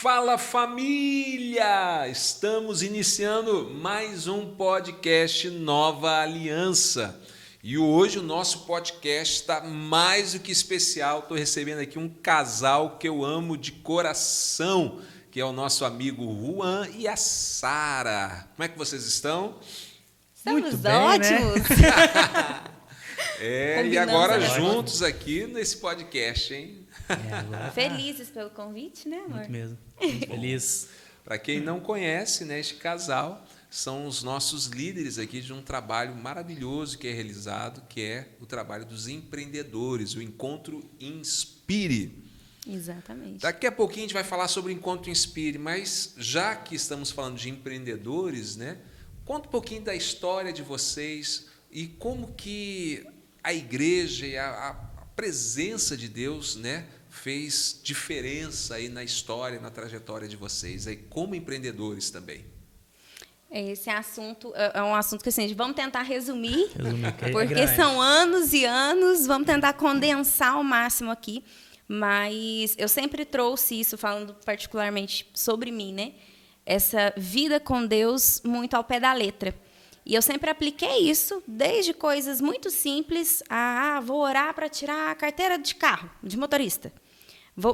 Fala família! Estamos iniciando mais um podcast Nova Aliança. E hoje o nosso podcast está mais do que especial. Estou recebendo aqui um casal que eu amo de coração, que é o nosso amigo Juan e a Sara. Como é que vocês estão? Estamos Muito bem, ótimos. né? E agora juntos aqui nesse podcast, hein? Felizes pelo convite, né, amor? Muito mesmo. Muito feliz. Para quem não conhece, né, este casal são os nossos líderes aqui de um trabalho maravilhoso que é realizado, que é o trabalho dos empreendedores, o Encontro Inspire. Exatamente. Daqui a pouquinho a gente vai falar sobre o Encontro Inspire, mas já que estamos falando de empreendedores, né, conta um pouquinho da história de vocês e como que a igreja e a presença de Deus, né, fez diferença aí na história, na trajetória de vocês, aí como empreendedores também. Esse assunto é um assunto que assim, vamos tentar resumir, que porque grande. são anos e anos, vamos tentar condensar ao máximo aqui, mas eu sempre trouxe isso, falando particularmente sobre mim, né? Essa vida com Deus muito ao pé da letra. E eu sempre apliquei isso, desde coisas muito simples, vou orar para tirar a carteira de carro, de motorista.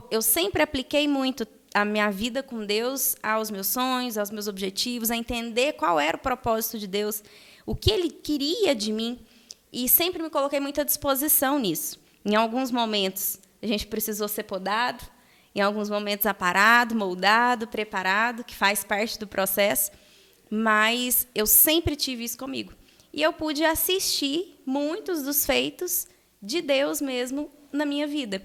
Eu sempre apliquei muito a minha vida com Deus aos meus sonhos, aos meus objetivos, a entender qual era o propósito de Deus, o que Ele queria de mim, e sempre me coloquei muito à disposição nisso. Em alguns momentos, a gente precisou ser podado, em alguns momentos aparado, moldado, preparado, que faz parte do processo, mas eu sempre tive isso comigo. E eu pude assistir muitos dos feitos de Deus mesmo na minha vida.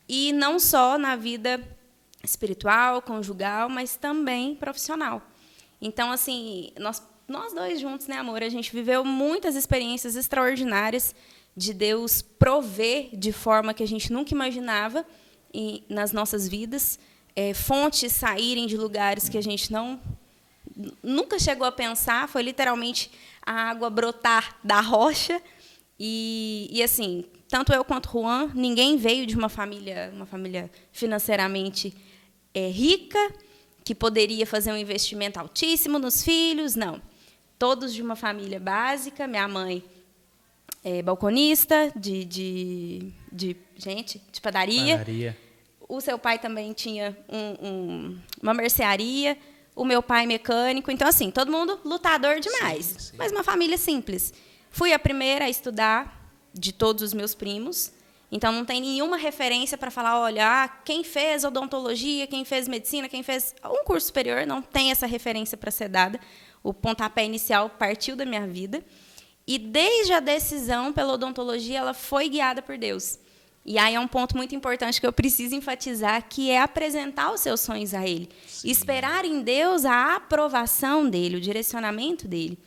E não só na vida espiritual, conjugal, mas também profissional. Então, assim, nós dois juntos, né, amor? A gente viveu muitas experiências extraordinárias de Deus prover de forma que a gente nunca imaginava nas nossas vidas, fontes saírem de lugares que a gente nunca chegou a pensar, foi literalmente a água brotar da rocha. E assim, tanto eu quanto o Juan, ninguém veio de uma família financeiramente rica, que poderia fazer um investimento altíssimo nos filhos, não. Todos de uma família básica, minha mãe é balconista de padaria. O seu pai também tinha uma mercearia, o meu pai mecânico. Então, assim, todo mundo lutador demais, sim. Mas uma família simples. Fui a primeira a estudar de todos os meus primos, então não tem nenhuma referência para falar, olha, quem fez odontologia, quem fez medicina, quem fez um curso superior, não tem essa referência para ser dada. O pontapé inicial partiu da minha vida. E desde a decisão pela odontologia, ela foi guiada por Deus. E aí é um ponto muito importante que eu preciso enfatizar, que é apresentar os seus sonhos a Ele. Sim. Esperar em Deus a aprovação dEle, o direcionamento dEle.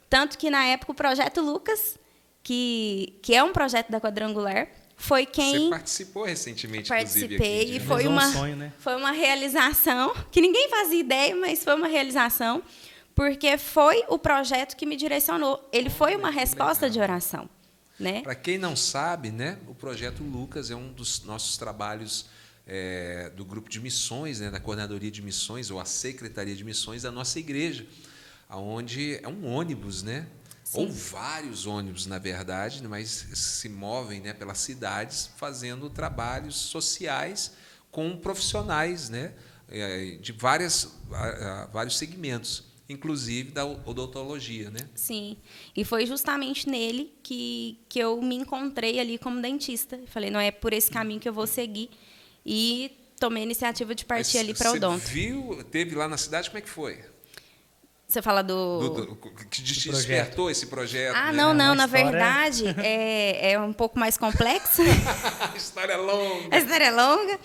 Tanto que, na época, o Projeto Lucas, que é um projeto da Quadrangular, foi quem... Você participou recentemente, participei, inclusive, aqui. Foi uma realização, que ninguém fazia ideia, mas foi uma realização, porque foi o projeto que me direcionou. Ele foi uma resposta de oração. Né? Para quem não sabe, né, o Projeto Lucas é um dos nossos trabalhos do grupo de missões, né, da Coordenadoria de Missões, ou a Secretaria de Missões da nossa igreja, onde é um ônibus, né? Sim. Ou vários ônibus, na verdade, mas se movem, né, pelas cidades fazendo trabalhos sociais com profissionais, né, de vários segmentos, inclusive da odontologia, né? Sim, e foi justamente nele que eu me encontrei ali como dentista. Falei, não é por esse caminho que eu vou seguir, e tomei a iniciativa de partir ali para odonto. Você teve lá na cidade, como é que foi? Você fala que despertou esse projeto? Ah, né? não, na verdade, é um pouco mais complexo. A história é longa. A história é longa.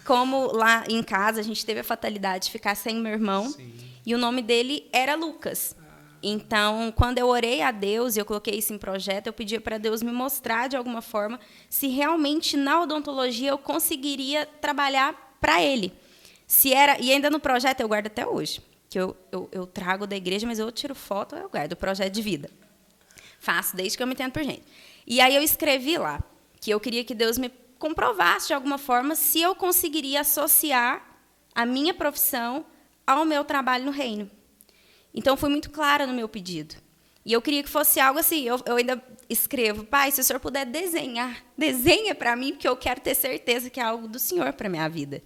Como lá em casa, a gente teve a fatalidade de ficar sem meu irmão. Sim. E o nome dele era Lucas. Então, quando eu orei a Deus e eu coloquei isso em projeto, eu pedi para Deus me mostrar, de alguma forma, se realmente na odontologia eu conseguiria trabalhar para Ele. E ainda no projeto, eu guardo até hoje, que eu trago da igreja, mas eu tiro foto, eu guardo o projeto de vida. Faço desde que eu me entendo por gente. E aí eu escrevi lá que eu queria que Deus me comprovasse, de alguma forma, se eu conseguiria associar a minha profissão ao meu trabalho no reino. Então, fui muito clara no meu pedido. E eu queria que fosse algo assim, eu ainda escrevo, pai, se o senhor puder desenhar, desenha para mim, porque eu quero ter certeza que é algo do senhor para a minha vida.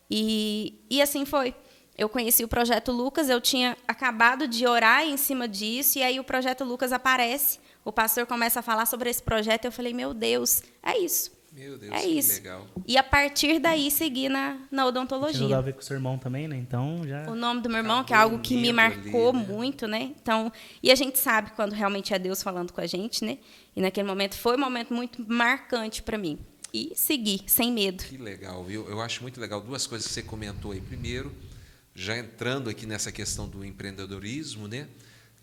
E assim foi. Eu conheci o Projeto Lucas, eu tinha acabado de orar em cima disso, e aí o Projeto Lucas aparece, o pastor começa a falar sobre esse projeto, e eu falei, meu Deus, é isso. Meu Deus, É que isso. legal. E a partir daí, segui na Tinha odontologia. tudo a ver com o seu irmão também, né? Então já. O nome do meu irmão, Acabou que é algo que me unindo marcou ali, né? muito, né? Então, e a gente sabe quando realmente é Deus falando com a gente, né? E naquele momento foi um momento muito marcante para mim. E segui, sem medo. Que legal, viu? Eu acho muito legal duas coisas que você comentou aí. Primeiro, já entrando aqui nessa questão do empreendedorismo, né?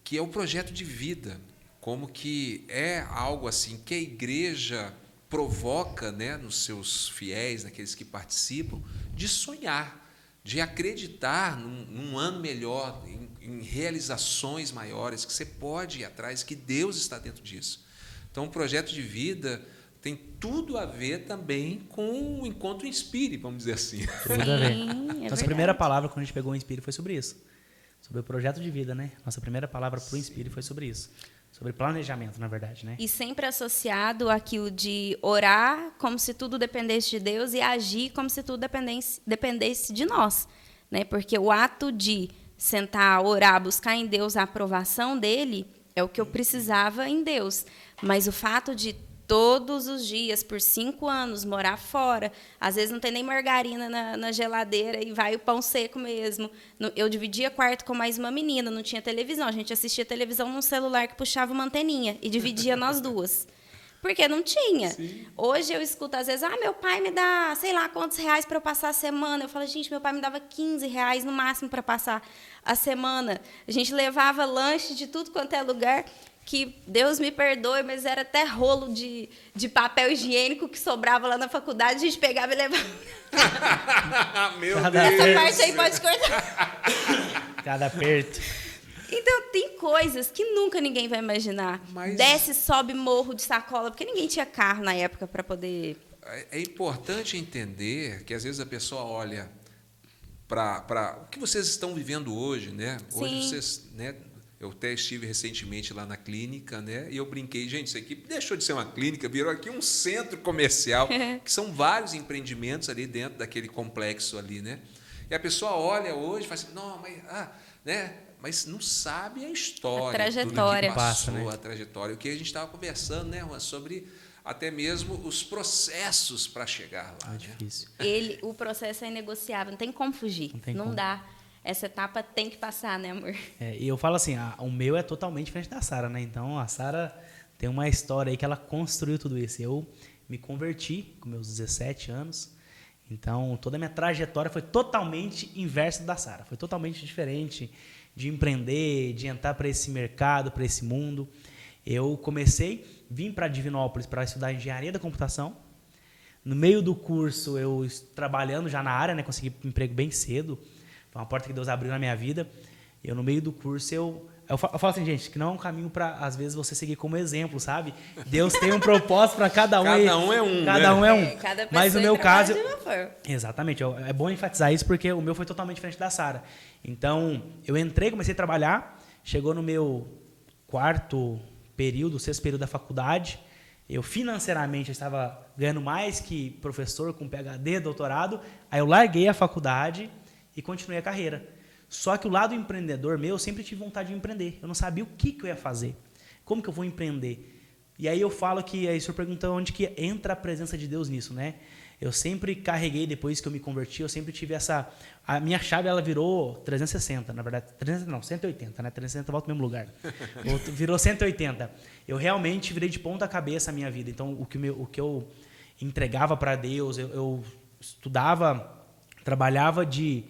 Que é o projeto de vida, como que é algo assim que a igreja provoca, né, nos seus fiéis, naqueles que participam, de sonhar, de acreditar num ano melhor, em realizações maiores, que você pode ir atrás, que Deus está dentro disso. Então, o projeto de vida tem tudo a ver também com o Encontro Inspire, vamos dizer assim. Tudo a ver. Sim, é Nossa verdade. primeira palavra quando a gente pegou o Inspire foi sobre isso. Sobre o projeto de vida, né? Nossa primeira palavra para o Inspire foi sobre isso. Sobre planejamento, na verdade, né? E sempre associado àquilo de orar como se tudo dependesse de Deus e agir como se tudo dependesse de nós, né? Porque o ato de sentar, orar, buscar em Deus a aprovação dele é o que eu precisava em Deus. Mas o fato de todos os dias, por 5 anos, morar fora, às vezes não tem nem margarina na geladeira e vai o pão seco mesmo. Eu dividia quarto com mais uma menina, não tinha televisão. A gente assistia televisão num celular que puxava uma anteninha e dividia nós duas. Porque não tinha. Sim. Hoje eu escuto, às vezes, meu pai me dá, sei lá, quantos reais para eu passar a semana. Eu falo, gente, meu pai me dava 15 reais no máximo para passar a semana. A gente levava lanche de tudo quanto é lugar, que Deus me perdoe, mas era até rolo de papel higiênico que sobrava lá na faculdade, a gente pegava e levava. Meu Essa Deus! parte aí pode cortar. Cada aperto. Então, tem coisas que nunca ninguém vai imaginar. Mas- Desce, sobe morro de sacola, porque ninguém tinha carro na época para poder... É importante entender que, às vezes, a pessoa olha para o que vocês estão vivendo hoje, né? Hoje Sim. vocês, né? Eu até estive recentemente lá na clínica, né? E eu brinquei, gente, isso aqui deixou de ser uma clínica, virou aqui um centro comercial, que são vários empreendimentos ali dentro daquele complexo ali, né? E a pessoa olha hoje e fala assim, não, mas, né? Mas não sabe a história, A trajetória. tudo que passou, Passa, né? a trajetória. O que a gente estava conversando, né, Juan, sobre até mesmo os processos para chegar lá. É né? difícil. O processo é inegociável, não tem como fugir. Não tem Não como. dá. Essa etapa tem que passar, né, amor? E eu falo assim, o meu é totalmente diferente da Sara, né? Então, a Sara tem uma história aí que ela construiu tudo isso. Eu me converti com meus 17 anos. Então, toda a minha trajetória foi totalmente inversa da Sara. Foi totalmente diferente de empreender, de entrar para esse mercado, para esse mundo. Eu vim para Divinópolis para estudar engenharia da computação. No meio do curso, eu trabalhando já na área, né? Consegui um emprego bem cedo. Foi uma porta que Deus abriu na minha vida. Eu, no meio do curso, eu falo assim, gente, que não é um caminho para, às vezes, você seguir como exemplo, sabe? Deus tem um propósito para cada um. Cada um é um, Cada né? um é um. Cada Mas no pessoa meu trabalha caso... de uma forma. Exatamente. É bom enfatizar isso, porque o meu foi totalmente diferente da Sara. Então, eu entrei, comecei a trabalhar. Chegou no meu 6º período da faculdade. Eu, financeiramente, eu estava ganhando mais que professor com PhD, doutorado. Aí eu larguei a faculdade e continuei a carreira. Só que o lado empreendedor meu, eu sempre tive vontade de empreender. Eu não sabia o que eu ia fazer. Como que eu vou empreender? E aí eu falo que, aí o senhor pergunta onde que entra a presença de Deus nisso, né? Eu sempre carreguei, depois que eu me converti, eu sempre tive a minha chave, ela virou 360, na verdade, 180, né? 360 volta ao mesmo lugar. Virou 180. Eu realmente virei de ponta cabeça a minha vida. Então, o que eu entregava para Deus, eu estudava, trabalhava de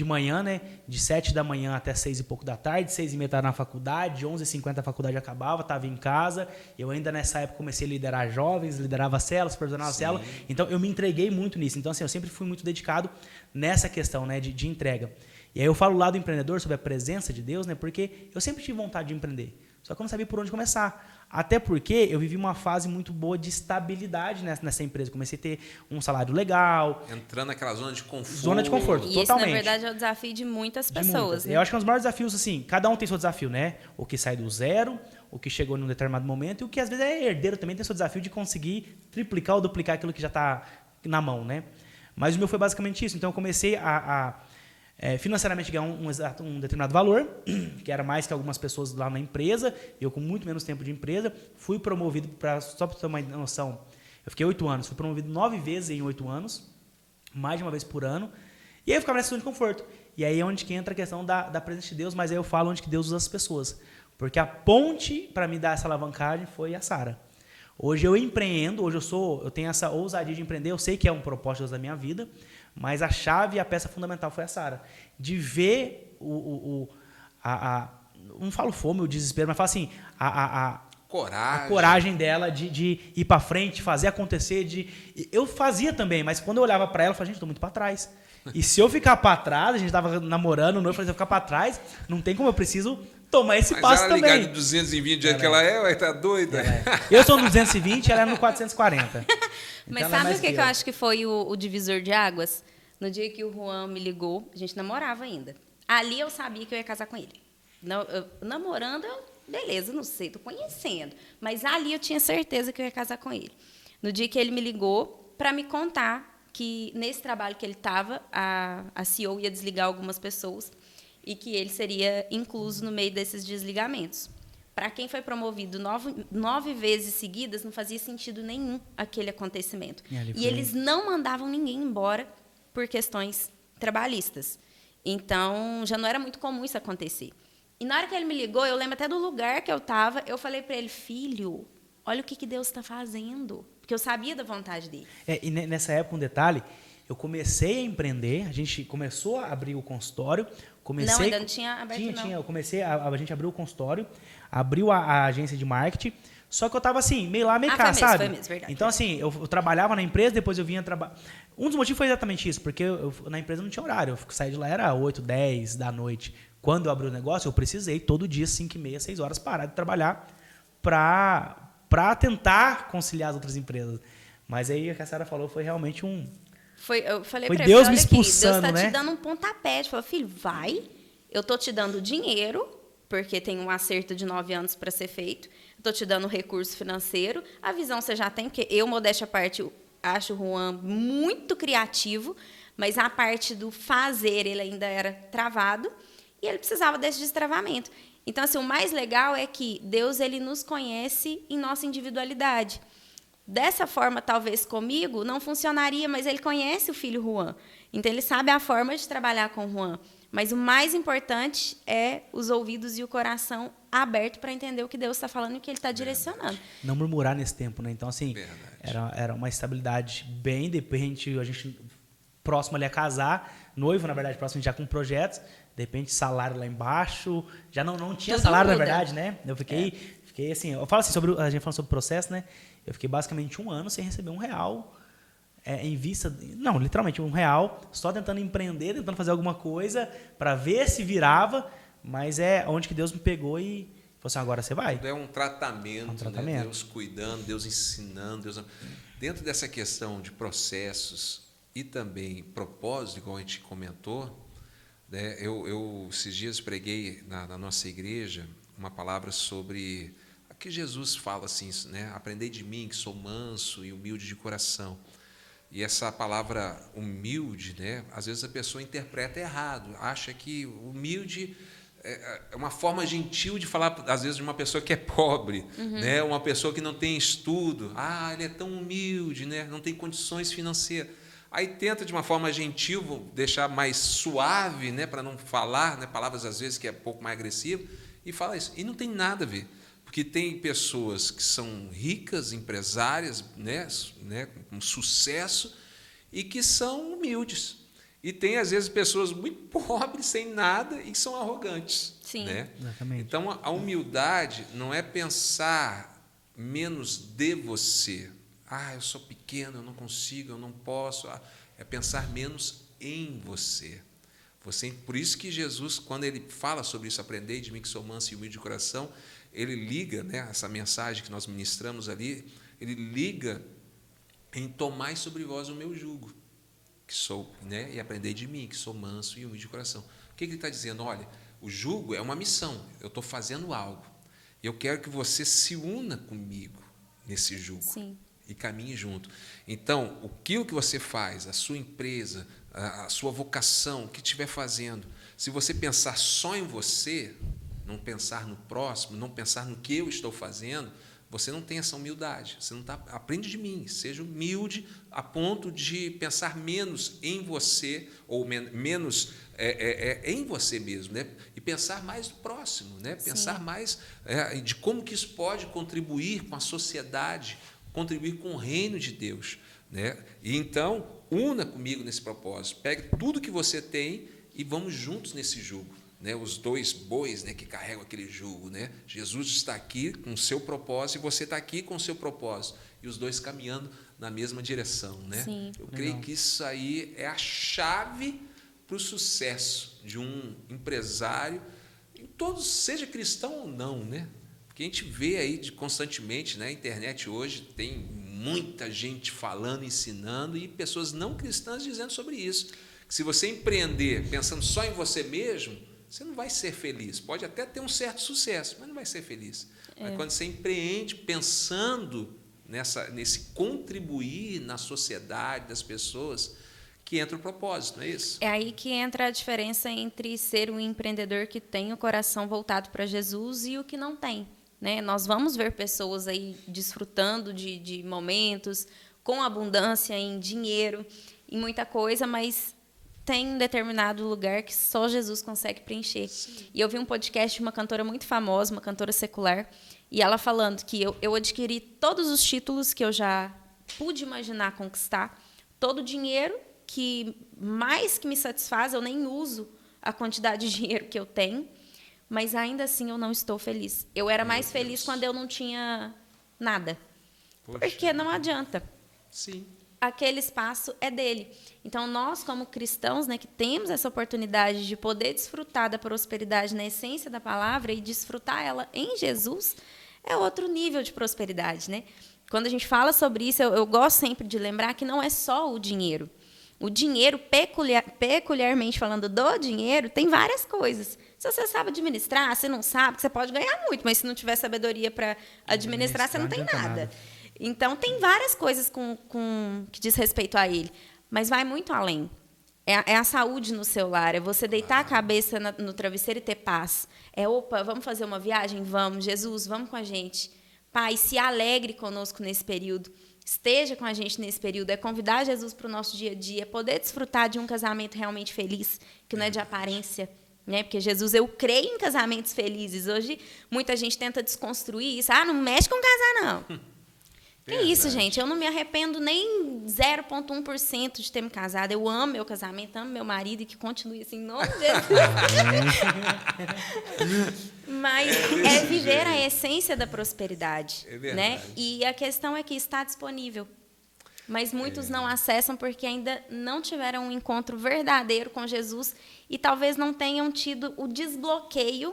manhã, né? De 7 da manhã até 6 e pouco da tarde, 6h30 estava na faculdade, 11h50 a faculdade acabava, estava em casa. Eu ainda nessa época comecei a liderar jovens, liderava células, supervisionava célula. Então eu me entreguei muito nisso. Então assim, eu sempre fui muito dedicado nessa questão, né, de entrega. E aí eu falo lá do empreendedor sobre a presença de Deus, né? Porque eu sempre tive vontade de empreender. Só que eu não sabia por onde começar. Até porque eu vivi uma fase muito boa de estabilidade nessa empresa. Comecei a ter um salário legal. Entrando naquela zona de conforto. Zona de conforto, E totalmente. esse, na verdade, é o desafio de muitas pessoas. Né? Eu acho que é um dos maiores desafios, assim, cada um tem seu desafio, né? O que sai do zero, o que chegou num determinado momento, e o que às vezes é herdeiro também tem seu desafio de conseguir triplicar ou duplicar aquilo que já está na mão, né? Mas o meu foi basicamente isso. Então eu comecei financeiramente ganhar um determinado valor, que era mais que algumas pessoas lá na empresa, eu com muito menos tempo de empresa, fui promovido, só para ter uma noção, eu fiquei 8 anos, fui promovido 9 vezes em 8 anos, mais de uma vez por ano, e aí eu ficava nessa zona de conforto. E aí é onde que entra a questão da presença de Deus, mas aí eu falo onde que Deus usa as pessoas. Porque a ponte para me dar essa alavancagem foi a Sara. Hoje eu empreendo, eu tenho essa ousadia de empreender, eu sei que é um propósito de Deus da minha vida, mas a chave e a peça fundamental foi a Sara. De ver não falo fome, o desespero, mas falo assim, coragem. A coragem dela de ir para frente, fazer acontecer. Eu fazia também, mas quando eu olhava para ela, eu falava, gente, estou muito para trás. E se eu ficar para trás, a gente estava namorando, eu falei, se eu ficar para trás, não tem como, eu preciso tomar esse passo também. Mas ela ligar de 220 do jeito que ela vai estar doida. Eu sou no 220, ela é no 440. Mas Então, sabe o que eu acho que foi o divisor de águas? No dia que o Juan me ligou, a gente namorava ainda. Ali eu sabia que eu ia casar com ele. Namorando, beleza, não sei, estou conhecendo. Mas ali eu tinha certeza que eu ia casar com ele. No dia que ele me ligou para me contar que nesse trabalho que ele estava, a CEO ia desligar algumas pessoas e que ele seria incluso no meio desses desligamentos. Para quem foi promovido 9 vezes seguidas, não fazia sentido nenhum aquele acontecimento. E eles não mandavam ninguém embora por questões trabalhistas. Então, já não era muito comum isso acontecer. E na hora que ele me ligou, eu lembro até do lugar que eu estava, eu falei para ele, filho, olha o que Deus está fazendo. Porque eu sabia da vontade dele. E nessa época, um detalhe, eu comecei a empreender, a gente começou a abrir o consultório. Não, ainda não tinha aberto, Tinha. Eu comecei, a gente abriu o consultório, abriu a agência de marketing, só que eu estava assim, meio lá, meio cá, sabe? Foi mesmo, verdade. Então, assim, eu trabalhava na empresa, depois eu vinha trabalhar. Um dos motivos foi exatamente isso, porque na empresa não tinha horário. Eu saí de lá, era 8, 10 da noite. Quando eu abri o negócio, eu precisei todo dia, 5h30, 6 horas, parar de trabalhar para tentar conciliar as outras empresas. Mas aí o que a Sara falou foi realmente Eu falei foi pra Deus ele, me olha expulsando, aqui, Deus né? tá te dando um pontapé. Ele falou, filho, vai, eu tô te dando dinheiro, porque tem um acerto de 9 anos para ser feito, eu tô te dando recurso financeiro, a visão você já tem, porque eu, modéstia à parte, acho o Juan muito criativo, mas a parte do fazer, ele ainda era travado, e ele precisava desse destravamento. Então, assim, o mais legal é que Deus ele nos conhece em nossa individualidade. Dessa forma, talvez comigo, não funcionaria, mas ele conhece o filho Juan. Então, ele sabe a forma de trabalhar com o Juan. Mas o mais importante é os ouvidos e o coração aberto para entender o que Deus está falando e o que Ele está direcionando. Não murmurar nesse tempo, né? Então, assim, era uma estabilidade bem, de repente, a gente próximo ali a casar, noivo, na verdade, próximo já com projetos, de repente, salário lá embaixo, já não tinha Tudo salário, muda. na verdade, né? Eu fiquei assim, eu falo assim, a gente falando sobre o processo, né? Eu fiquei basicamente 1 ano sem receber R$1 em vista, não, literalmente R$1, só tentando empreender, tentando fazer alguma coisa para ver se virava, mas é onde que Deus me pegou e falou assim, agora você vai. É um tratamento, né? Deus cuidando, Deus ensinando, Deus... Dentro dessa questão de processos e também propósito, igual a gente comentou, né? Eu esses dias preguei na nossa igreja uma palavra sobre o que Jesus fala assim, né? Aprendei de mim, que sou manso e humilde de coração. E essa palavra humilde, né? Às vezes a pessoa interpreta errado, acha que humilde é uma forma gentil de falar, às vezes, de uma pessoa que é pobre, né? Uma pessoa que não tem estudo. Ah, ele é tão humilde, né? Não tem condições financeiras. Aí tenta, de uma forma gentil, deixar mais suave, né? Para não falar, né? Palavras, às vezes, que é um pouco mais agressivo, e fala isso. E não tem nada a ver. Porque tem pessoas que são ricas, empresárias, né, com sucesso, e que são humildes. E tem, às vezes, pessoas muito pobres, sem nada, e que são arrogantes. Sim. Né? Exatamente. Então, a humildade não é pensar menos de você. Ah, eu sou pequeno, eu não consigo, eu não posso. É pensar menos em você. Por isso que Jesus, quando ele fala sobre isso, aprendei de mim que sou manso e humilde de coração, ele liga, né, essa mensagem que nós ministramos ali, ele liga em tomai sobre vós o meu jugo, que sou, né, e aprendei de mim, que sou manso e humilde de coração. O que ele está dizendo? Olha, o jugo é uma missão, eu estou fazendo algo. Eu quero que você se una comigo nesse jugo. Sim. E caminhe junto. Então, aquilo que você faz, a sua empresa, a sua vocação, o que estiver fazendo, se você pensar só em você, não pensar no próximo, não pensar no que eu estou fazendo, você não tem essa humildade. Você não tá, aprende de mim, seja humilde a ponto de pensar menos em você, ou menos em você mesmo, né? E pensar mais no próximo, né? Pensar Sim. mais de como que isso pode contribuir com a sociedade, contribuir com o reino de Deus, né? E então, una comigo nesse propósito. Pegue tudo que você tem e vamos juntos nesse jugo, né? Os dois bois, né, que carregam aquele jugo, né? Jesus está aqui com o seu propósito e você está aqui com o seu propósito. E os dois caminhando na mesma direção, né? Sim. Eu creio que isso aí é a chave para o sucesso de um empresário, em todos, seja cristão ou não, né? Porque a gente vê aí constantemente, né, na internet hoje tem muita gente falando, ensinando e pessoas não cristãs dizendo sobre isso. Que se você empreender pensando só em você mesmo, você não vai ser feliz. Pode até ter um certo sucesso, mas não vai ser feliz. Mas quando você empreende pensando nesse contribuir na sociedade das pessoas, que entra o propósito, não é isso? É aí que entra a diferença entre ser um empreendedor que tem o coração voltado para Jesus e o que não tem, né? Nós vamos ver pessoas aí desfrutando de momentos com abundância em dinheiro, em muita coisa, mas tem um determinado lugar que só Jesus consegue preencher. Sim. E eu vi um podcast de uma cantora muito famosa, uma cantora secular, e ela falando que eu adquiri todos os títulos que eu já pude imaginar conquistar, todo o dinheiro que mais que me satisfaz, eu nem uso a quantidade de dinheiro que eu tenho, mas ainda assim eu não estou feliz. Eu era mais feliz quando eu não tinha nada. Poxa. Porque não adianta. Sim. Aquele espaço é dele. Então, nós, como cristãos, né, que temos essa oportunidade de poder desfrutar da prosperidade na essência da palavra e desfrutar ela em Jesus, é outro nível de prosperidade, né? Quando a gente fala sobre isso, eu gosto sempre de lembrar que não é só o dinheiro. O dinheiro, peculiarmente falando do dinheiro, tem várias coisas. Se você sabe administrar, se não sabe, você pode ganhar muito, mas se não tiver sabedoria para administrar, você não tem nada. Então, tem várias coisas que diz respeito a ele, mas vai muito além. É a saúde no seu lar, é você deitar a cabeça no travesseiro e ter paz. Opa, vamos fazer uma viagem? Vamos. Jesus, vamos com a gente. Pai, se alegre conosco nesse período. Esteja com a gente nesse período. É convidar Jesus para o nosso dia a dia, é poder desfrutar de um casamento realmente feliz, que não é de aparência. Né? Porque Jesus, eu creio em casamentos felizes. Hoje, muita gente tenta desconstruir isso. Não mexe com casar, não. Que isso, gente? Eu não me arrependo nem 0,1% de ter me casado. Eu amo meu casamento, amo meu marido e que continue assim, em nome de Jesus. Mas é viver a essência da prosperidade. É verdade. Né? E a questão é que está disponível. Mas muitos não acessam porque ainda não tiveram um encontro verdadeiro com Jesus e talvez não tenham tido o desbloqueio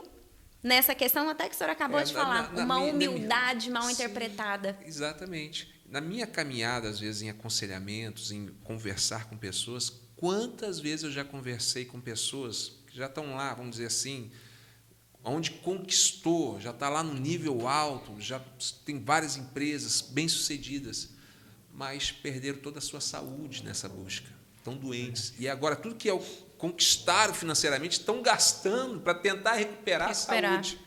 nessa questão, até que o senhor acabou de falar, uma humildade mal interpretada. Exatamente. Na minha caminhada, às vezes, em aconselhamentos, em conversar com pessoas, quantas vezes eu já conversei com pessoas que já estão lá, vamos dizer assim, onde conquistou, já está lá no nível alto, já tem várias empresas bem-sucedidas, mas perderam toda a sua saúde nessa busca, estão doentes. E agora, tudo que conquistaram financeiramente, estão gastando para tentar recuperar a saúde.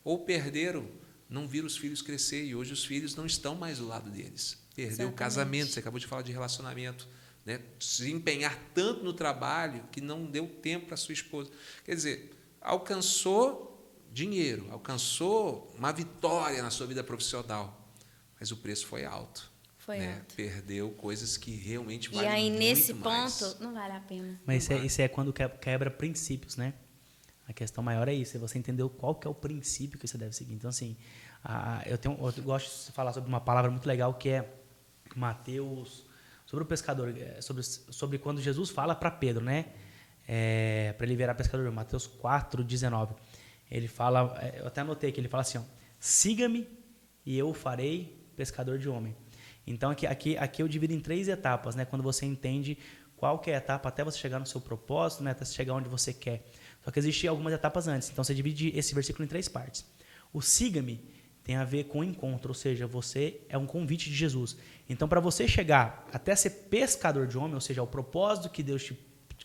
Ou perderam, não viram os filhos crescer, e hoje os filhos não estão mais do lado deles. Perdeu o casamento, você acabou de falar de relacionamento, né? Se empenhar tanto no trabalho que não deu tempo para a sua esposa. Quer dizer, alcançou dinheiro, alcançou uma vitória na sua vida profissional, mas o preço foi alto. Né? Perdeu coisas que realmente valem muito mais. E aí, nesse ponto, não vale a pena. Mas isso é quando quebra princípios, né? A questão maior é isso, é você entender qual que é o princípio que você deve seguir. Então, assim, eu gosto de falar sobre uma palavra muito legal que é Mateus, sobre o pescador, sobre quando Jesus fala para Pedro, né? Para ele virar pescador, Mateus 4:19. Ele fala, eu até anotei que ele fala assim, ó, siga-me e eu o farei pescador de homem. Então, aqui eu divido em 3 etapas, né? Quando você entende qual que é a etapa até você chegar no seu propósito, né? Até você chegar onde você quer. Só que existem algumas etapas antes. Então, você divide esse versículo em 3 partes. O siga-me tem a ver com encontro, ou seja, você é um convite de Jesus. Então, para você chegar até ser pescador de homem, ou seja, o propósito que Deus te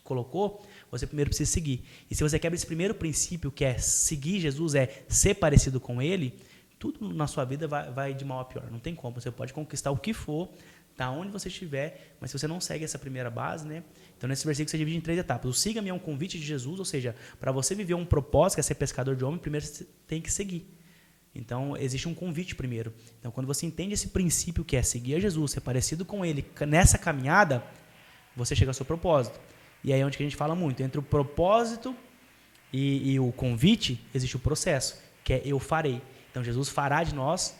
colocou, você primeiro precisa seguir. E se você quebra esse primeiro princípio, que é seguir Jesus, é ser parecido com Ele, tudo na sua vida vai de mal a pior. Não tem como. Você pode conquistar o que for, tá onde você estiver, mas se você não segue essa primeira base, né? Então, nesse versículo você divide em 3 etapas. O siga-me é um convite de Jesus, ou seja, para você viver um propósito, que é ser pescador de homem, primeiro você tem que seguir. Então, existe um convite primeiro. Então, quando você entende esse princípio que é seguir a Jesus, ser parecido com Ele, nessa caminhada, você chega ao seu propósito. E aí é onde que a gente fala muito. Entre o propósito e o convite, existe o processo, que é eu farei. Então, Jesus fará de nós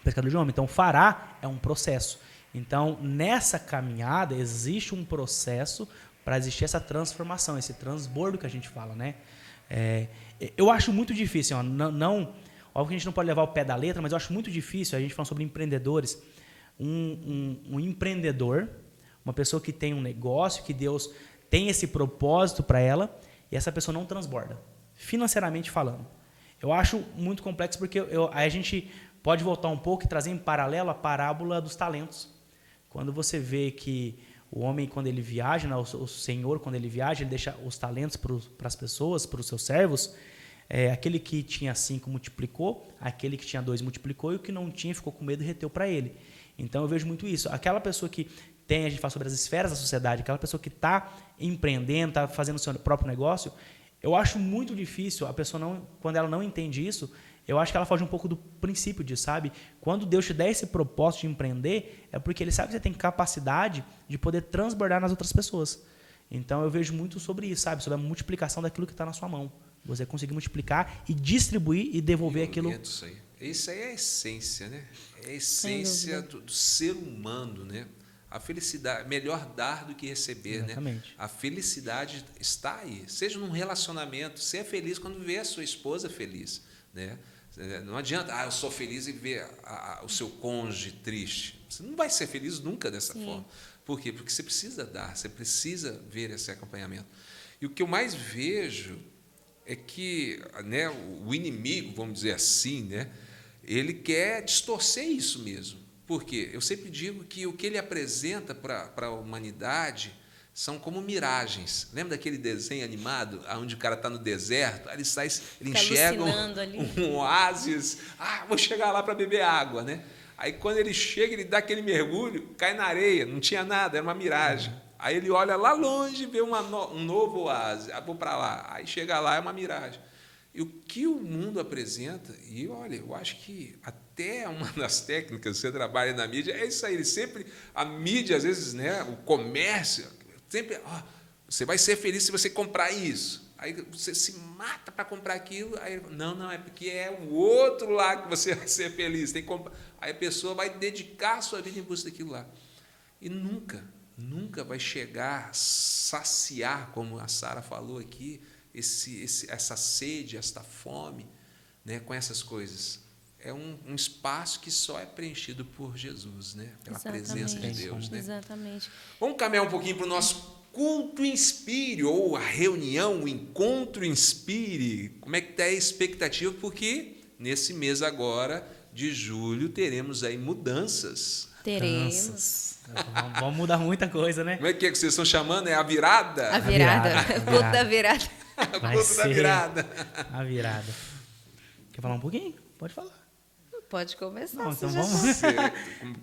pescador de homem. Então, fará é um processo. Então, nessa caminhada, existe um processo para existir essa transformação, esse transbordo que a gente fala, né? Eu acho muito difícil, ó, óbvio que a gente não pode levar o pé da letra, mas eu acho muito difícil, a gente falando sobre empreendedores, um empreendedor, uma pessoa que tem um negócio, que Deus tem esse propósito para ela, e essa pessoa não transborda, financeiramente falando. Eu acho muito complexo porque aí a gente pode voltar um pouco e trazer em paralelo a parábola dos talentos. Quando você vê que o homem, quando ele viaja, né, o Senhor, quando ele viaja, ele deixa os talentos para as pessoas, para os seus servos. Aquele que tinha 5 multiplicou, aquele que tinha 2 multiplicou, e o que não tinha ficou com medo e reteu para ele. Então eu vejo muito isso. Aquela pessoa que tem, a gente fala sobre as esferas da sociedade, aquela pessoa que está empreendendo, está fazendo o seu próprio negócio, eu acho muito difícil, a pessoa quando ela não entende isso, eu acho que ela foge um pouco do princípio disso, sabe? Quando Deus te der esse propósito de empreender, é porque Ele sabe que você tem capacidade de poder transbordar nas outras pessoas. Então eu vejo muito sobre isso, sabe? Sobre a multiplicação daquilo que está na sua mão. Você conseguir multiplicar e distribuir e devolver aquilo. Isso aí é a essência, né? É a essência do ser humano, né? A felicidade, melhor dar do que receber, exatamente, né? A felicidade está aí. Seja num relacionamento, ser feliz quando vê a sua esposa feliz, né? Não adianta, eu sou feliz e ver o seu cônjuge triste. Você não vai ser feliz nunca dessa forma. Por quê? Porque você precisa dar, você precisa ver esse acompanhamento. E o que eu mais vejo é que, né, o inimigo, vamos dizer assim, né, ele quer distorcer isso mesmo. Por quê? Eu sempre digo que o que ele apresenta para a humanidade são como miragens. Lembra daquele desenho animado, onde o cara está no deserto, aí ele enxerga um oásis, vou chegar lá para beber água, né? Aí quando ele chega, ele dá aquele mergulho, cai na areia, não tinha nada, era uma miragem. Aí ele olha lá longe e vê um novo oásis, vou para lá. Aí chega lá, é uma miragem. E o que o mundo apresenta, e olha, eu acho que até uma das técnicas, você trabalha na mídia, é isso aí. A mídia, às vezes, né, o comércio, sempre, você vai ser feliz se você comprar isso. Aí você se mata para comprar aquilo, aí não, é porque é o outro lá que você vai ser feliz. Tem que comprar. Aí a pessoa vai dedicar a sua vida em busca daquilo lá. E nunca vai chegar a saciar, como a Sara falou aqui, essa sede, esta fome, né, com essas coisas. É um espaço que só é preenchido por Jesus, né, pela presença de Deus. Né? Exatamente. Vamos caminhar um pouquinho para o nosso culto Inspire, ou a reunião, o encontro Inspire. Como é que está a expectativa? Porque nesse mês agora, de julho, teremos aí mudanças. Teremos. Vamos mudar muita coisa, né? Como é que vocês estão chamando? É a virada? A virada. O culto da virada. Vai culto da virada. A virada. Quer falar um pouquinho? Pode falar. Pode começar. Não, então vamos.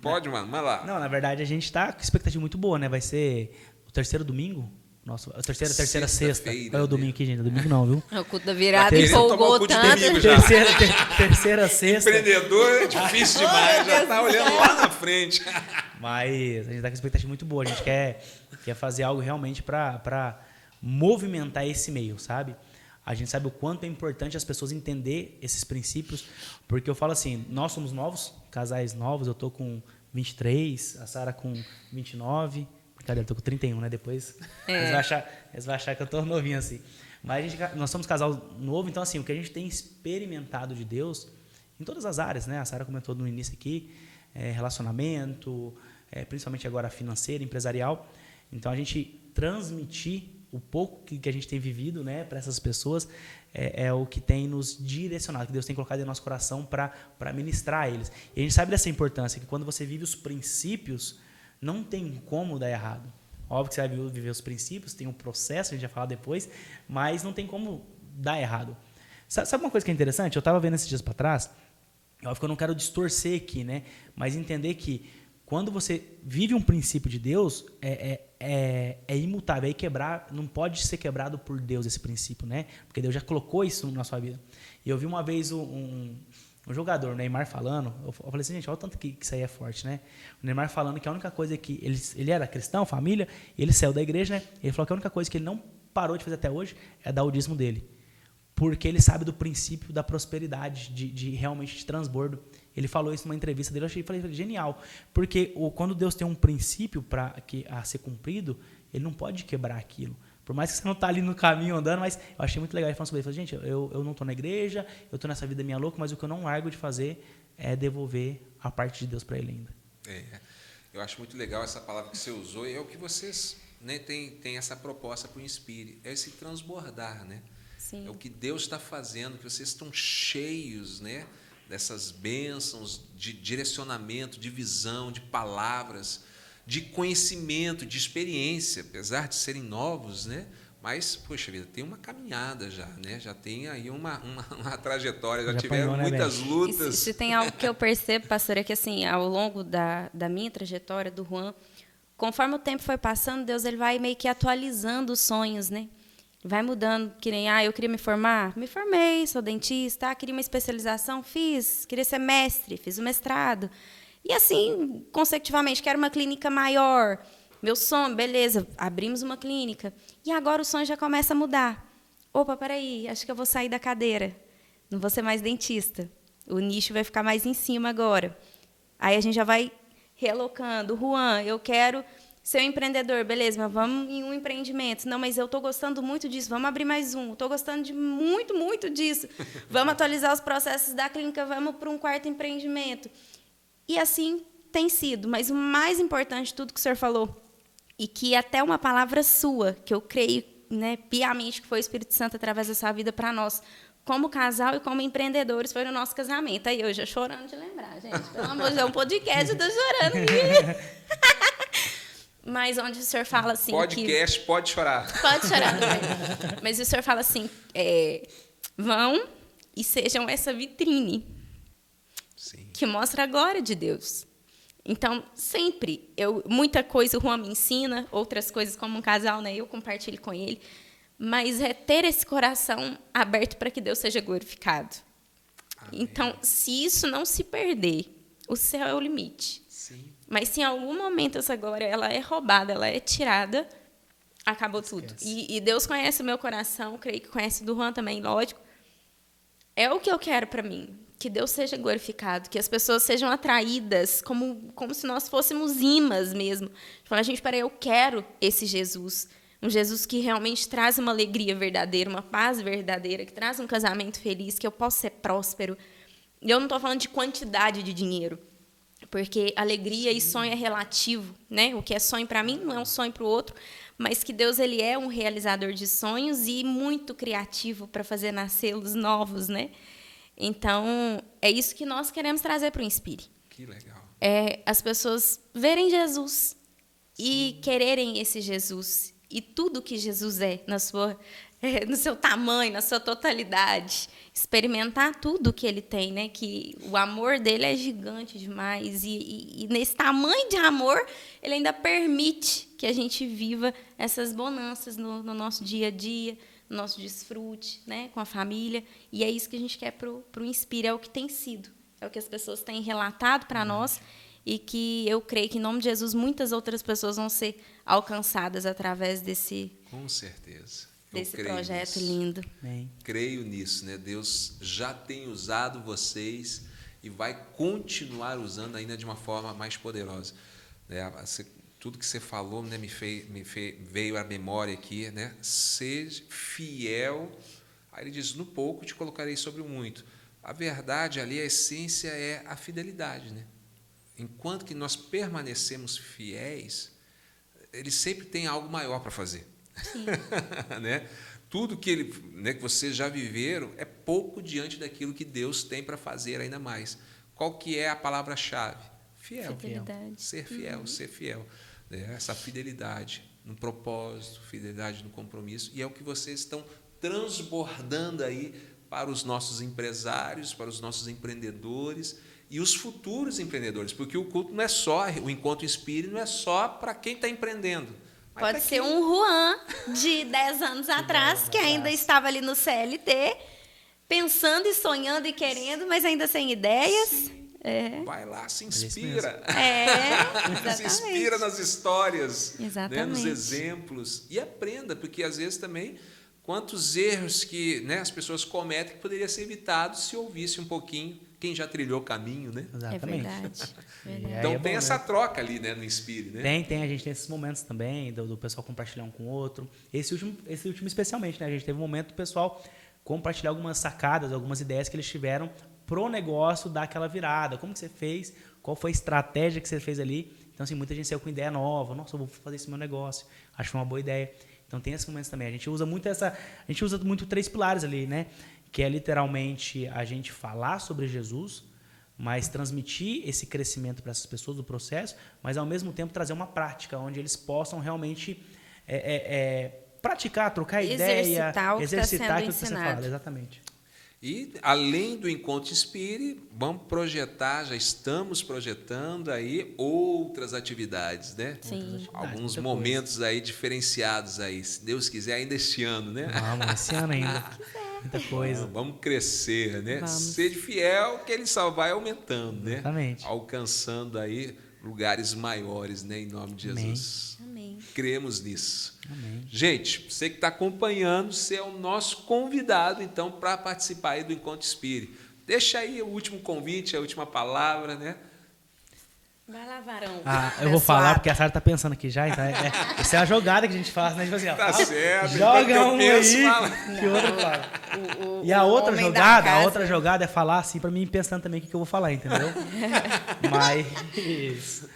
Pode, mano? Vai lá. Não, na verdade, a gente está com expectativa muito boa, né? Vai ser o terceiro domingo? Nossa, a terceira sexta. Olha o domingo aqui, gente. Domingo não, viu? O culto da virada empolgou tanto. Terceira sexta. Empreendedor é difícil demais. Já está olhando lá na frente. Mas a gente está com expectativa muito boa. A gente quer fazer algo realmente para movimentar esse meio, sabe? A gente sabe o quanto é importante as pessoas entender esses princípios, porque eu falo assim, nós somos novos, casais novos, eu tô com 23, a Sara com 29, cadê? Eu tô com 31, né? Depois eles vão achar que eu tô novinho assim. Mas nós somos casal novo, então assim, o que a gente tem experimentado de Deus, em todas as áreas, né? A Sara comentou no início aqui, relacionamento, principalmente agora financeiro, empresarial. Então, a gente transmitir o pouco que a gente tem vivido, né, para essas pessoas é o que tem nos direcionado, que Deus tem colocado em nosso coração para ministrar a eles. E a gente sabe dessa importância, que quando você vive os princípios, não tem como dar errado. Óbvio que você vai viver os princípios, tem um processo, a gente vai falar depois, mas não tem como dar errado. Sabe uma coisa que é interessante? Eu estava vendo esses dias para trás, óbvio que eu não quero distorcer aqui, né, mas entender que quando você vive um princípio de Deus, é imutável, não pode ser quebrado por Deus esse princípio, né? Porque Deus já colocou isso na sua vida. E eu vi uma vez um jogador, o Neymar, falando, eu falei assim, gente, olha o tanto que isso aí é forte, né? O Neymar falando que a única coisa que ele era cristão, família, ele saiu da igreja, né? Ele falou que a única coisa que ele não parou de fazer até hoje é dar o dízimo dele. Porque ele sabe do princípio da prosperidade, de realmente de transbordo. Ele falou isso numa entrevista dele, eu falei genial. Porque quando Deus tem um princípio a ser cumprido, ele não pode quebrar aquilo. Por mais que você não está ali no caminho andando, mas eu achei muito legal ele falando sobre isso. Ele falou, gente, eu não estou na igreja, eu estou nessa vida minha louca, mas o que eu não largo de fazer é devolver a parte de Deus para ele ainda. Eu acho muito legal essa palavra que você usou, e é o que vocês, né, tem essa proposta para o Inspire, é esse transbordar, né? Sim. É o que Deus está fazendo, que vocês estão cheios, né, dessas bênçãos de direcionamento, de visão, de palavras, de conhecimento, de experiência, apesar de serem novos, né? Mas, poxa vida, tem uma caminhada já, né? Já tem aí uma trajetória, já tiveram muitas lutas. Se tem algo que eu percebo, pastor, é que assim, ao longo da minha trajetória, do Juan, conforme o tempo foi passando, Deus ele vai meio que atualizando os sonhos, né? Vai mudando, que nem, eu queria me formar, me formei, sou dentista, queria uma especialização, fiz, queria ser mestre, fiz o mestrado. E assim, consecutivamente, quero uma clínica maior, meu sonho, beleza, abrimos uma clínica. E agora o sonho já começa a mudar. Opa, peraí, acho que eu vou sair da cadeira, não vou ser mais dentista, o nicho vai ficar mais em cima agora. Aí a gente já vai relocando, Juan, eu quero ser um empreendedor, beleza, mas vamos em um empreendimento. Não, mas eu estou gostando muito disso, vamos abrir mais um. Estou gostando de muito, muito disso. Vamos atualizar os processos da clínica, vamos para um quarto empreendimento. E assim tem sido. Mas o mais importante de tudo que o senhor falou, e que até uma palavra sua, que eu creio, né, piamente que foi o Espírito Santo através da sua vida para nós, como casal e como empreendedores, foi no nosso casamento. Aí eu já chorando de lembrar, gente. Pelo amor de Deus, é um podcast, eu estou chorando aqui. Mas onde o senhor fala assim... Podcast, pode chorar. Pode chorar. Mas o senhor fala assim, vão e sejam essa vitrine. Sim. Que mostra a glória de Deus. Então, sempre, muita coisa o Juan me ensina, outras coisas como um casal, né, eu compartilho com ele, mas é ter esse coração aberto para que Deus seja glorificado. Amém. Então, se isso não se perder, o céu é o limite. Sim. Mas se em algum momento essa glória ela é roubada, ela é tirada, acabou tudo. E Deus conhece o meu coração, creio que conhece o do Juan também, lógico. É o que eu quero para mim, que Deus seja glorificado, que as pessoas sejam atraídas como se nós fôssemos imãs mesmo. Falar, gente, peraí, eu quero esse Jesus. Um Jesus que realmente traz uma alegria verdadeira, uma paz verdadeira, que traz um casamento feliz, que eu possa ser próspero. E eu não estou falando de quantidade de dinheiro, porque alegria e sonho é relativo, né? O que é sonho para mim não é um sonho para o outro, mas que Deus ele é um realizador de sonhos e muito criativo para fazer nascê-los novos, né? Então, é isso que nós queremos trazer para o Inspire. Que legal. As pessoas verem Jesus e quererem esse Jesus e tudo que Jesus é no seu tamanho, na sua totalidade, experimentar tudo que ele tem, né? Que o amor dele é gigante demais e nesse tamanho de amor ele ainda permite que a gente viva essas bonanças no nosso dia a dia, no nosso desfrute, né? Com a família, e é isso que a gente quer pro Inspire, é o que tem sido, é o que as pessoas têm relatado para nós e que eu creio que em nome de Jesus muitas outras pessoas vão ser alcançadas através desse Com certeza. Desse projeto lindo. Amém. Creio nisso, né? Deus já tem usado vocês e vai continuar usando ainda de uma forma mais poderosa. Tudo que você falou, né, veio à memória aqui, né? Seja fiel. Aí ele diz, no pouco te colocarei sobre o muito. A verdade ali, a essência é a fidelidade, né? Enquanto que nós permanecemos fiéis, ele sempre tem algo maior para fazer. Né? Tudo que que vocês já viveram é pouco diante daquilo que Deus tem para fazer ainda mais. Qual que é a palavra-chave? Fiel. Fidelidade. Ser fiel, ser fiel. Né? Essa fidelidade no propósito, fidelidade no compromisso. E é o que vocês estão transbordando aí para os nossos empresários, para os nossos empreendedores e os futuros empreendedores. Porque o culto não é só, o encontro espírita não é só para quem está empreendendo. Pode ser um Juan de 10 anos atrás, que ainda estava ali no CLT, pensando e sonhando e querendo, mas ainda sem ideias. Vai lá, se inspira. Se inspira nas histórias, né, nos exemplos. E aprenda, porque às vezes também, quantos erros que, né, as pessoas cometem que poderia ser evitado se ouvisse um pouquinho quem já trilhou o caminho, né? Exatamente. É verdade. Então tem essa troca ali, né, no Inspire, né? Tem, a gente tem esses momentos também, do pessoal compartilhar um com o outro. Esse último especialmente, né? A gente teve um momento do pessoal compartilhar algumas sacadas, algumas ideias que eles tiveram pro negócio dar aquela virada. Como que você fez? Qual foi a estratégia que você fez ali? Então, assim, muita gente saiu com ideia nova. Nossa, eu vou fazer esse meu negócio. Acho que foi uma boa ideia. Então, tem esses momentos também. A gente usa muito 3 pilares ali, né? Que é literalmente a gente falar sobre Jesus, mas transmitir esse crescimento para essas pessoas do processo, mas ao mesmo tempo trazer uma prática onde eles possam realmente praticar, trocar ideia, exercitar aquilo que você fala. Exatamente. E, além do Encontro Inspire, vamos projetar, já estamos projetando aí outras atividades, né? Sim. Alguns momentos aí diferenciados aí, se Deus quiser, ainda este ano, né? Vamos, esse ano ainda. Muita coisa. Vamos crescer, né? Vamos. Ser fiel, que ele só vai aumentando, né? Exatamente. Alcançando aí lugares maiores, né? Em nome de Jesus. Amém. Cremos nisso. Amém. Gente, você que está acompanhando, você é o nosso convidado, então, para participar aí do Encontro Espírita. Deixa aí o último convite, a última palavra, né? Vai lá, varão. Eu vou falar porque a Sara está pensando aqui já. Então essa é a jogada que a gente faz, né? Tipo assim, Tá certo. Joga um penso, aí fala. que o outro fala. E a outra jogada é falar assim para mim pensando também o que eu vou falar, entendeu? Mas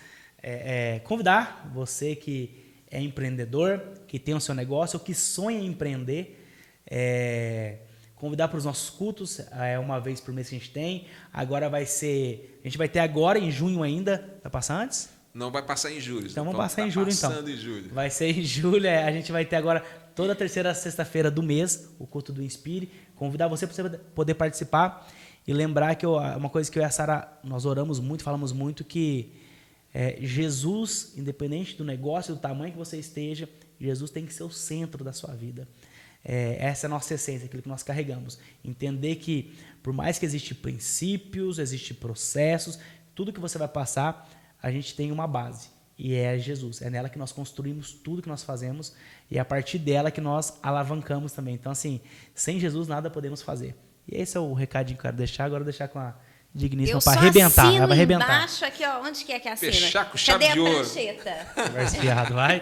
convidar você que é empreendedor, que tem o seu negócio, ou que sonha em empreender, convidar para os nossos cultos, uma vez por mês que a gente tem. Agora a gente vai ter agora em junho ainda. Vai passar antes? Não, vai passar em julho. Então vamos passar em julho, então. Em julho. Vai ser em julho. A gente vai ter agora toda a terceira sexta-feira do mês o culto do Inspire. Convidar você para você poder participar e lembrar que uma coisa que eu e a Sara, nós oramos muito, falamos muito, que Jesus, independente do negócio, do tamanho que você esteja, Jesus tem que ser o centro da sua vida. Essa é a nossa essência, aquilo que nós carregamos. Entender que, por mais que existem princípios, existem processos, tudo que você vai passar, a gente tem uma base, e é Jesus. É nela que nós construímos tudo que nós fazemos, e é a partir dela que nós alavancamos também. Então, assim, sem Jesus nada podemos fazer. E esse é o recadinho que eu quero deixar. Agora eu vou deixar com a digníssima para arrebentar. Ela vai arrebentar. Embaixo aqui, ó, onde que é que assina? Fechar com chave de ouro. Cadê a prancheta? Conversa fiado, vai.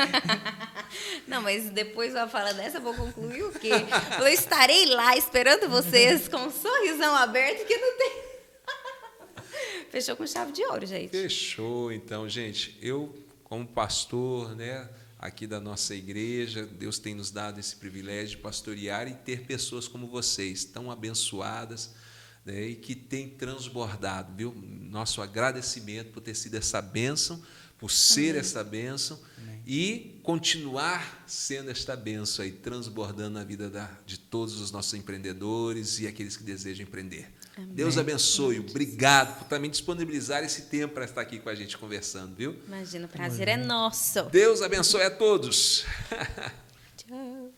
Não, mas depois de uma fala dessa, eu vou concluir o quê? Eu estarei lá esperando vocês com um sorrisão aberto que não tem... Fechou com chave de ouro, gente. Fechou, então, gente. Eu, como pastor, né, aqui da nossa igreja, Deus tem nos dado esse privilégio de pastorear e ter pessoas como vocês, tão abençoadas, né, e que têm transbordado, viu? Nosso agradecimento por ter sido essa bênção, por ser essa bênção. Amém. E continuar sendo esta bênção aí, transbordando na vida de todos os nossos empreendedores e aqueles que desejam empreender. Amém. Deus abençoe. Obrigado por também disponibilizar esse tempo para estar aqui com a gente conversando, viu? Imagina, o prazer é nosso. Deus abençoe a todos. Tchau.